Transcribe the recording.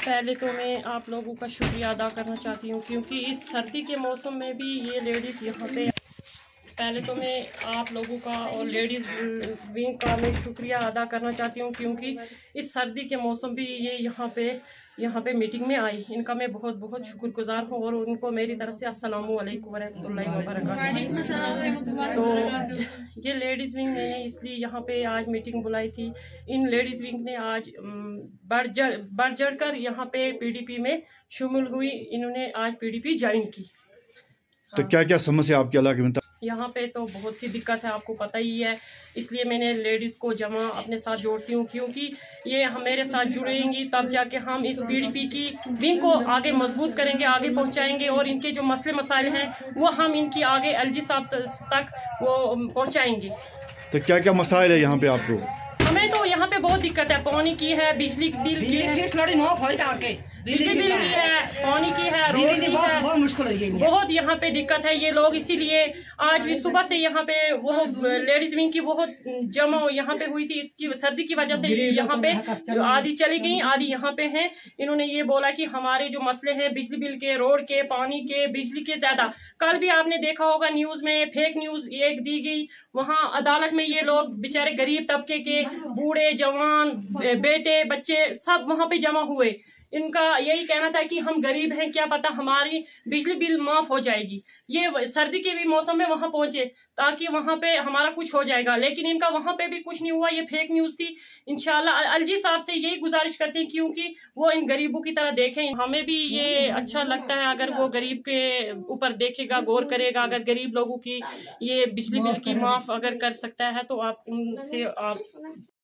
پہلے تو میں آپ لوگوں کا شکریہ ادا کرنا چاہتی ہوں کیونکہ اس سردی کے موسم میں بھی یہ لیڈیز یہاں پہ پہلے تو میں آپ لوگوں کا اور لیڈیز ونگ کا میں شکریہ ادا کرنا چاہتی ہوں کیونکہ اس سردی کے موسم بھی یہ یہاں پہ میٹنگ میں آئی. ان کا میں بہت بہت شکر گزار ہوں اور ان کو میری طرف سے السلام علیکم ورحمۃ اللہ وبرکاتہ. تو یہ لیڈیز ونگ میں نے اس لیے یہاں پہ آج میٹنگ بلائی تھی. ان لیڈیز ونگ نے آج بڑھ چڑھ کر یہاں پہ PDP میں شامل ہوئی. انہوں نے آج PDP جوائن کی. تو کیا سمسیا آپ کے علاقے میں؟ یہاں پہ تو بہت سی دقت ہے، آپ کو پتہ ہی ہے. اس لیے میں نے لیڈیز کو جمع اپنے ساتھ جوڑتی ہوں کیونکہ یہ میرے ساتھ جڑیں گی تب جا کے ہم اس PDP کی ونگ کو آگے مضبوط کریں گے، آگے پہنچائیں گے اور ان کے جو مسئلے مسائل ہیں وہ ہم ان کی آگے LG صاحب تک وہ پہنچائیں گے. تو کیا مسائل ہے یہاں پہ آپ کو؟ ہمیں تو یہاں پہ بہت دقت ہے، پانی کی ہے، بجلی بل کی ہے، بجلی بل کی ہے، پانی کی ہے، روڈ کی ہے، بہت یہاں پہ دقت ہے. یہ لوگ اسی لیے آج بھی صبح سے یہاں پہ وہ لیڈیز ونگ کی بہت جمع یہاں پہ ہوئی تھی. اس کی سردی کی وجہ سے یہاں پہ آدھی چلی گئی، آدھی یہاں پہ ہیں. انہوں نے یہ بولا کہ ہمارے جو مسئلے ہیں بجلی بل کے، روڈ کے، پانی کے، بجلی کے زیادہ. کل بھی آپ نے دیکھا ہوگا نیوز میں فیک نیوز ایک دی گئی. وہاں عدالت میں یہ لوگ بیچارے غریب طبقے کے بوڑھے جوان بیٹے بچے سب وہاں پہ جمع ہوئے. ان کا یہی کہنا تھا کہ ہم غریب ہیں، کیا پتہ ہماری بجلی بل معاف ہو جائے گی. یہ سردی کے بھی موسم میں وہاں پہنچے تاکہ وہاں پہ ہمارا کچھ ہو جائے گا، لیکن ان کا وہاں پہ بھی کچھ نہیں ہوا. یہ فیک نیوز تھی. انشاءاللہ LG صاحب سے یہی گزارش کرتے ہیں کیونکہ وہ ان غریبوں کی طرح دیکھیں. ہمیں بھی یہ اچھا لگتا ہے اگر وہ غریب کے اوپر دیکھے گا، غور کرے گا. اگر غریب لوگوں کی یہ بجلی بل کی معاف اگر کر سکتا ہے تو آپ ان سے